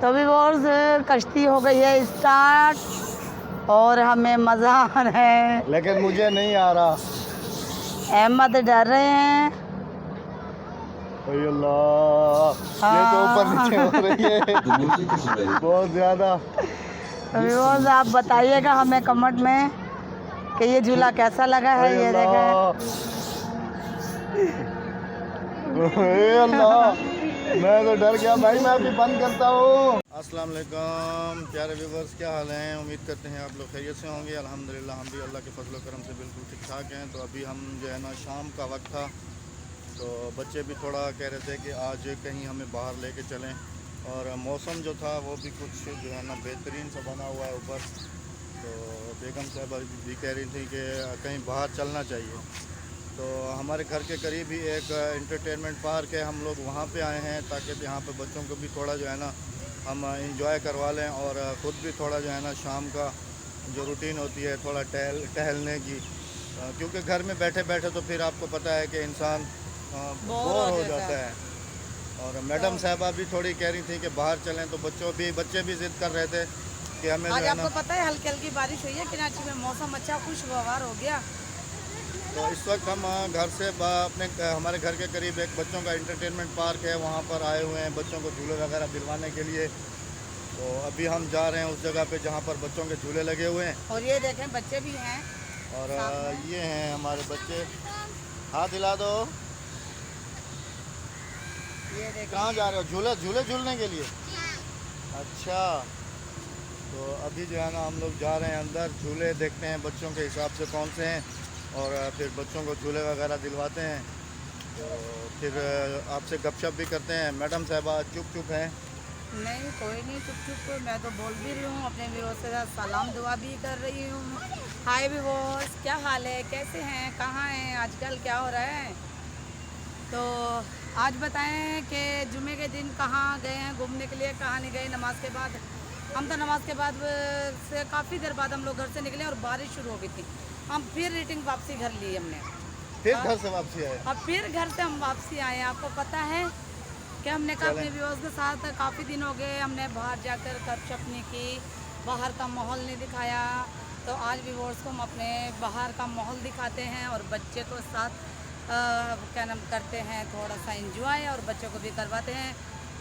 तो भी वो कश्ती हो गई है स्टार्ट और हमें मज़ा आ रहा है, लेकिन मुझे नहीं आ रहा। अहमद डर रहे हैं। ओए अल्लाह, ये तो ऊपर नीचे हो रही है बहुत ज़्यादा। तो व्यूअर्स आप बताइएगा हमें कमेंट में कि ये झूला कैसा लगा है। ये देखें, अल्लाह, मैं तो डर गया भाई। मैं अभी बंद करता हूँ। अस्सलाम वालेकुम प्यारे व्यूवर्स, क्या हाल हैं? उम्मीद करते हैं आप लोग खैरियत से होंगे। अल्हम्दुलिल्लाह हम भी अल्लाह के फजल करम से बिल्कुल ठीक ठाक हैं। तो अभी हम जो है ना, शाम का वक्त था, तो बच्चे भी थोड़ा कह रहे थे कि आज कहीं हमें बाहर लेके चलें, और मौसम जो था वो भी कुछ जो है ना बेहतरीन सा बना हुआ है ऊपर। तो बेगम साहब भी कह रही थी कि कहीं बाहर चलना चाहिए। तो हमारे घर के करीब ही एक एंटरटेनमेंट पार्क है, हम लोग वहाँ पे आए हैं ताकि यहाँ पे बच्चों को भी थोड़ा जो है ना हम इंजॉय करवा लें, और ख़ुद भी थोड़ा जो है ना शाम का जो रूटीन होती है थोड़ा टहलने की, क्योंकि घर में बैठे बैठे तो फिर आपको पता है कि इंसान बोर हो जाता है। और मैडम साहबा भी थोड़ी कह रही थी कि बाहर चलें, तो बच्चे भी ज़िद कर रहे थे कि हमें आज आपको पता है हल्की हल्की बारिश हुई है कराची में, मौसम अच्छा खुशगवार हो गया। तो इस वक्त हम घर से अपने हमारे घर के करीब एक बच्चों का एंटरटेनमेंट पार्क है, वहाँ पर आए हुए हैं बच्चों को झूले वगैरह दिलवाने के लिए। तो अभी हम जा रहे हैं उस जगह पे जहाँ पर बच्चों के झूले लगे हुए हैं। और ये देखें बच्चे भी हैं, और ये हैं हमारे बच्चे। हाथ हिला दो। ये देखें। कहाँ जा रहे हो? झूले झूलने के लिए? अच्छा, तो अभी जो है ना हम लोग जा रहे हैं अंदर, झूले देखते हैं बच्चों के हिसाब से कौन से हैं, और फिर बच्चों को झूले वगैरह दिलवाते हैं। तो फिर आपसे गपशप भी करते हैं। मैडम साहबा चुप हैं? नहीं कोई नहीं चुप, मैं तो बोल भी रही हूँ, अपने व्यूअर्स के साथ सलाम दुआ भी कर रही हूँ। हाय व्यूअर्स, क्या हाल है, कैसे हैं, कहाँ हैं आजकल, क्या हो रहा है? तो आज बताएं कि जुमे के दिन कहाँ गए हैं घूमने के लिए, कहाँ नहीं गए नमाज के बाद? हम तो नमाज के बाद से काफ़ी देर बाद हम लोग घर से निकले और बारिश शुरू हो गई थी। हम फिर रिटर्न वापसी घर ली हमने, फिर घर से वापसी आए? अब फिर घर से हम वापसी आए। आपको पता है कि हमने कहा अपने व्यूअर्स के साथ काफ़ी दिन हो गए हमने बाहर जाकर गपशप नहीं की, बाहर का माहौल नहीं दिखाया। तो आज व्यूअर्स को हम अपने बाहर का माहौल दिखाते हैं और बच्चे को साथ क्या नाम करते हैं, थोड़ा सा एंजॉय, और बच्चों को भी करवाते हैं,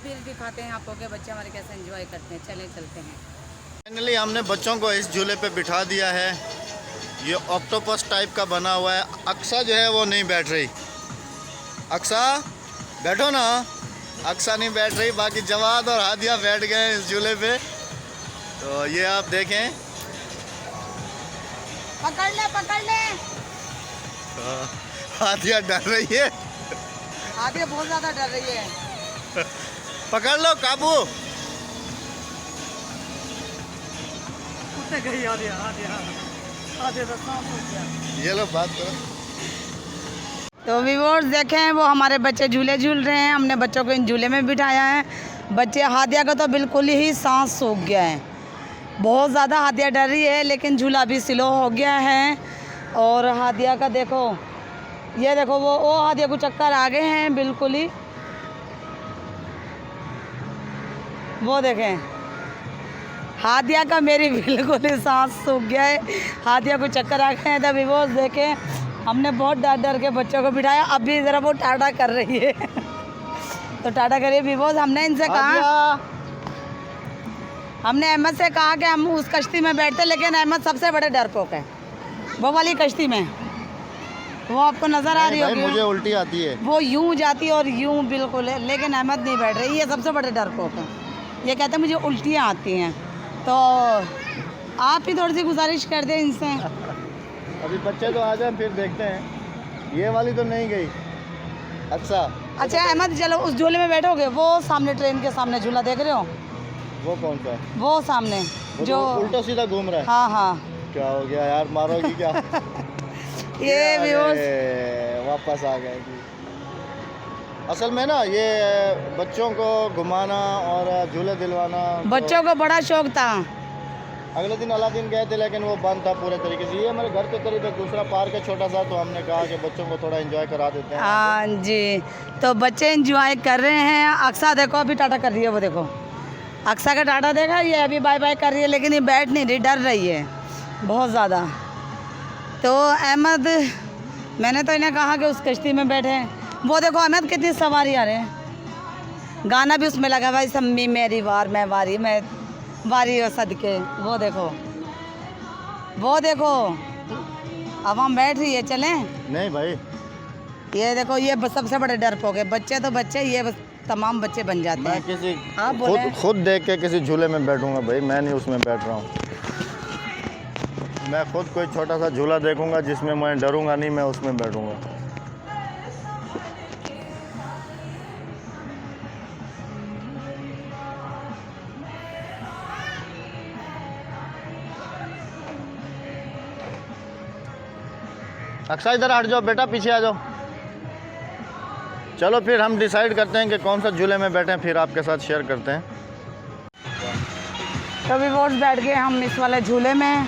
फिर दिखाते हैं आपको कि बच्चे हमारे कैसे एंजॉय करते हैं। चले चलते हैं। फाइनली हमने बच्चों को इस झूले पे बिठा दिया है। ये ऑक्टोपस टाइप का बना हुआ है। अक्सा जो है वो नहीं बैठ रही। अक्सा बैठो ना। अक्सा नहीं बैठ रही, बाकी जवाद और हादिया बैठ गए हैं इस झूले पे। तो ये आप देखें, पकड़ ले। हादिया डर रही है, आगे बहुत ज़्यादा डर रही है। पकड़ लो काबू। गई ये लो बात करो। तो व्यूअर्स देखें, वो हमारे बच्चे झूले झूल रहे हैं, हमने बच्चों को इन झूले में बिठाया है। बच्चे हादिया का तो बिल्कुल ही सांस सूख गया है, बहुत ज़्यादा हादिया डर रही है, लेकिन झूला भी स्लो हो गया है। और हादिया का देखो, ये देखो वो हादिया को चक्कर आ गए हैं बिल्कुल ही। वो देखें हादिया का मेरी बिल्कुल ही सांस सूख गया है, हादिया को चक्कर आ गए हैं। तभी वो देखें हमने बहुत डर के बच्चों को बिठाया, अभी ज़रा वो टाटा कर रही है तो टाटा करिए विवोज। हमने इनसे कहा, हमने अहमद से कहा कि हम उस कश्ती में बैठते, लेकिन अहमद सबसे बड़े डरपोक है। वो वाली कश्ती में, वो आपको नज़र आ रही होगी, मुझे उल्टी आती है, वो यूं जाती है और यूं बिल्कुल है, लेकिन अहमद नहीं बैठ रही। ये सबसे बड़े डरपोक है, ये कहते हैं मुझे उल्टियाँ आती हैं। तो आप ही थोड़ी सी गुजारिश कर दें इनसे। अभी बच्चे तो आ जाए फिर देखते हैं। ये वाली तो नहीं गई। अच्छा अहमद चलो उस झूले में बैठोगे, वो सामने ट्रेन के सामने झूला देख रहे हो? वो कौन सा? वो सामने वो जो उल्टा सीधा घूम रहा है। हाँ क्या हो गया यार, मारोगी क्या? ये व्यूअर्स वापस आ गए कि असल में ना ये बच्चों को घुमाना और झूले दिलवाना, बच्चों को बड़ा शौक था। अगले दिन अलादीन गए थे, लेकिन वो बंद था पूरे तरीके से। ये हमारे घर के करीब एक दूसरा पार्क है छोटा सा, तो हमने कहा कि बच्चों को थोड़ा एंजॉय करा देते हैं। हाँ जी, तो बच्चे एंजॉय कर रहे हैं। अक्सा देखो अभी टाटा कर रही है, वो देखो अक्सा का टाटा देखा, ये अभी बाय बाय कर रही है लेकिन ये बैठ नहीं रही, डर रही है बहुत ज़्यादा। तो अहमद, मैंने तो इन्हें कहा कि उस कश्ती में बैठे। वो देखो अहमद कितनी सवारी आ रहे हैं, गाना भी उसमें लगा भाई, सम्मी मेरी वार मैं वारी, मैं वारी हो सदके। वो देखो वो देखो, अब हम बैठ रही है, चलें? नहीं भाई, ये देखो, ये सबसे बड़े डरपोक है। बच्चे तो बच्चे, ये बस तमाम बच्चे बन जाते मैं हैं। किसी आप बोले? खुद देख के किसी झूले में बैठूंगा भाई, मैं नहीं उसमें बैठ रहा हूँ। मैं खुद कोई छोटा सा झूला देखूंगा जिसमें मैं डरूंगा नहीं, मैं उसमें बैठूंगा। अक्सा इधर हट जाओ बेटा, पीछे आ जाओ। चलो फिर हम डिसाइड करते हैं कि कौन सा झूले में बैठे, फिर आपके साथ शेयर करते हैं। तो भी वोट बैठ गए हम इस वाले झूले में।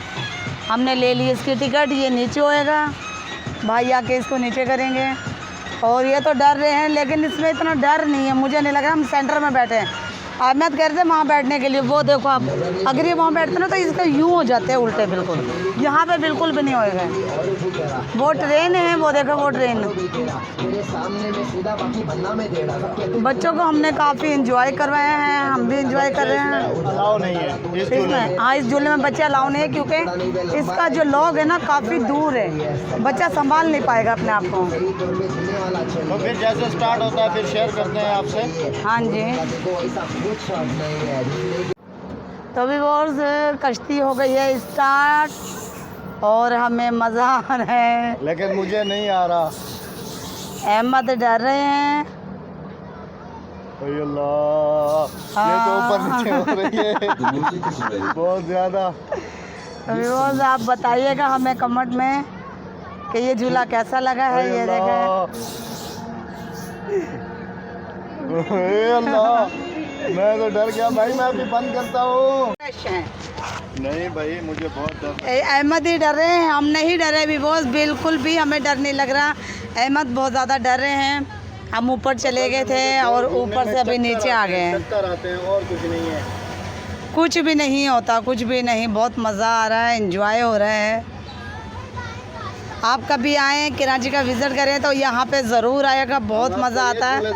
हमने ले ली इसकी टिकट, ये नीचे होएगा, भाई आके इसको नीचे करेंगे। और ये तो डर रहे हैं लेकिन इसमें इतना डर नहीं है, मुझे नहीं लग रहा। हम सेंटर में बैठे हैं, अहमद कह रहे थे वहाँ बैठने के लिए। वो देखो आप, अगर ये वहाँ बैठते ना तो इसका यूँ हो जाते हैं उल्टे, बिल्कुल यहाँ पे बिल्कुल भी नहीं होएगा। वो ट्रेन है, वो देखो वो ट्रेन। बच्चों को हमने काफ़ी इंजॉय करवाया है, हम भी इंजॉय कर रहे हैं। अलाउ नहीं है इस झूले में। हाँ, इस झूले में बच्चे अलाउ नहीं है क्योंकि इसका जो लॉग है ना काफ़ी दूर है, बच्चा संभाल नहीं पाएगा अपने आप को। तो फिर जैसे स्टार्ट होता है फिर शेयर करते हैं आपसे। हाँ जी। तो भी वो कश्ती हो गई है स्टार्ट और हमें मज़ा आ रहा है, लेकिन मुझे नहीं आ रहा। अहमद डर रहे हैं। ओए अल्लाह, ये तो ऊपर नीचे हो रही है बहुत ज़्यादा। तो भी वो आप बताइएगा हमें कमेंट में कि ये झूला कैसा लगा है। ये देखें, ओए अल्लाह, मैं तो डर गया भाई, मैं अभी बंद करता हूँ। नहीं भाई, मुझे बहुत डर। अहमद ही डर रहे हैं, हम नहीं डरे भी बॉस, बिल्कुल भी हमें डर नहीं लग रहा। अहमद बहुत ज़्यादा डर रहे हैं। हम ऊपर चले गए थे और ऊपर से अभी नीचे आ गए हैं। चक्कर आते हैं और कुछ नहीं है। कुछ भी नहीं होता, कुछ भी नहीं, बहुत मज़ा आ रहा है, एंजॉय हो रहा है। आप कभी आएँ कराची का विज़िट करें तो यहाँ पे ज़रूर आएगा, बहुत मज़ा आता है।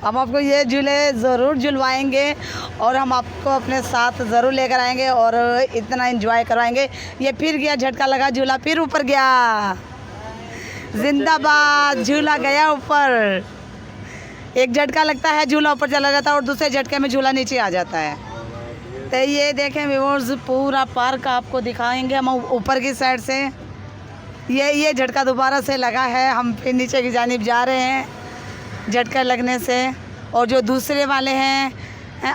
हम आपको ये झूले ज़रूर झुलवाएंगे और हम आपको अपने साथ ज़रूर लेकर आएंगे और इतना एंजॉय करवाएंगे। ये फिर गया, झटका लगा, झूला फिर ऊपर गया। जिंदाबाद, झूला गया ऊपर। एक झटका लगता है, झूला ऊपर चला जाता है और दूसरे झटके में झूला नीचे आ जाता है। तो ये देखें व्यूअर्स, पूरा पार्क आपको दिखाएंगे हम ऊपर की साइड से। ये झटका दोबारा से लगा है, हम फिर नीचे की जानिब जा रहे हैं झटका लगने से। और जो दूसरे वाले हैं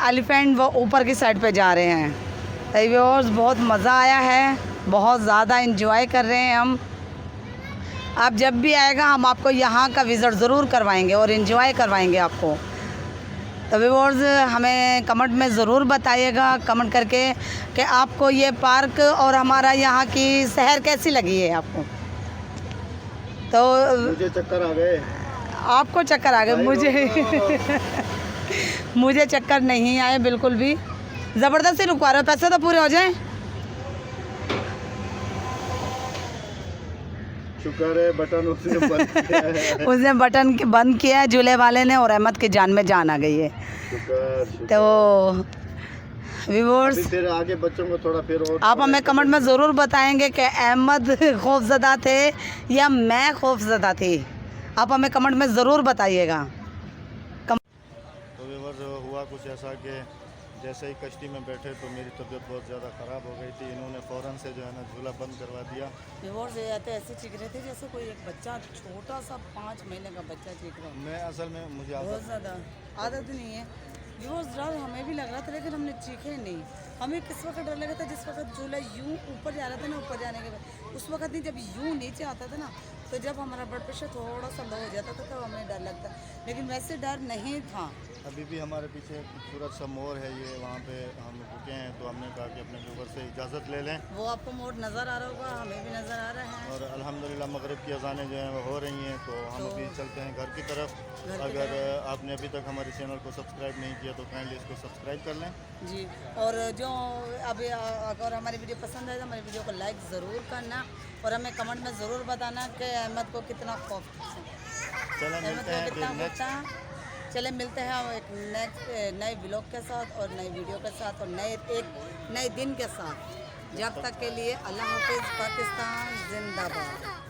एलिफेंट, वो ऊपर की साइड पे जा रहे हैं। तो व्यूअर्स, बहुत मज़ा आया है, बहुत ज़्यादा एंजॉय कर रहे हैं हम। आप जब भी आएगा हम आपको यहाँ का विज़िट ज़रूर करवाएंगे और एंजॉय करवाएंगे आपको। तो व्यूअर्स, हमें कमेंट में ज़रूर बताइएगा, कमेंट करके कि आपको ये पार्क और हमारा यहाँ की शहर कैसी लगी है आपको। तो मुझे चक्कर आ गए। आपको चक्कर आ गए, मुझे चक्कर नहीं आए बिल्कुल भी। ज़बरदस्ती रुकवा रहे हो, पैसे तो पूरे हो जाएं। शुक्र है बटन उसने बंद किया है। उसने बटन बंद किया है झूले वाले ने और अहमद की जान में जान आ गई है। शुक्र। तो व्यूअर्स, फिर आगे बच्चों को थोड़ा फिर और आप हमें कमेंट में ज़रूर बताएंगे कि अहमद खौफज़दा थे या मैं खौफज़दा थी। आप हमें कमेंट में ज़रूर बताइएगा। तो व्यूअर्स, हुआ कुछ ऐसा कि जैसे ही कश्ती में बैठे तो मेरी तबीयत बहुत ज़्यादा ख़राब हो गई थी। इन्होंने फ़ौरन से जो है ना झूला बंद करवा दिया। व्यूअर्स, ऐसे चीख रहे थे जैसे कोई एक बच्चा, छोटा सा 5 महीने का बच्चा चीख रहा है। मैं असल में मुझे बहुत ज़्यादा आदत नहीं है। व्यूअर्स, डर हमें भी लग रहा था लेकिन हमने चीखे नहीं। हमें किस वक्त डर लगा था, जिस वक्त झूला यूँ ऊपर जा रहा था ना, ऊपर जाने के बाद उस वक्त नहीं, जब यूँ नीचे आता था ना तो जब हमारा ब्लड प्रेशर थोड़ा सा लो हो जाता था तो हमें डर लगता, लेकिन वैसे डर नहीं था। अभी भी हमारे पीछे एक खूबसूरत सा मोर है, ये वहाँ पे हम रुके हैं तो हमने कहा कि अपने व्यूवर से इजाज़त ले लें। वो आपको मोर नज़र आ रहा होगा, हमें भी नज़र आ रहा है। और अल्हम्दुलिल्लाह मगरिब की अज़ानें जो हैं वो हो रही हैं, तो हम तो अभी चलते हैं घर की तरफ। घर की अगर आपने अभी तक हमारे चैनल को सब्सक्राइब नहीं किया तो काइंडली इसको सब्सक्राइब कर लें। जी, और जो अभी अगर हमारी वीडियो पसंद आए तो हमारी वीडियो को लाइक ज़रूर करना और हमें कमेंट में ज़रूर बताना कि अहमद को कितना खौफ था। चलें अहमद मिलते को हैं कितना फिर खौफ नेक्स्ट। था। चले मिलते हैं हम एक नेक्स्ट नए व्लॉग के साथ और नई वीडियो के साथ और एक नए दिन के साथ। जब तक के लिए अल्लाह हाफिज़। पाकिस्तान जिंदाबाद।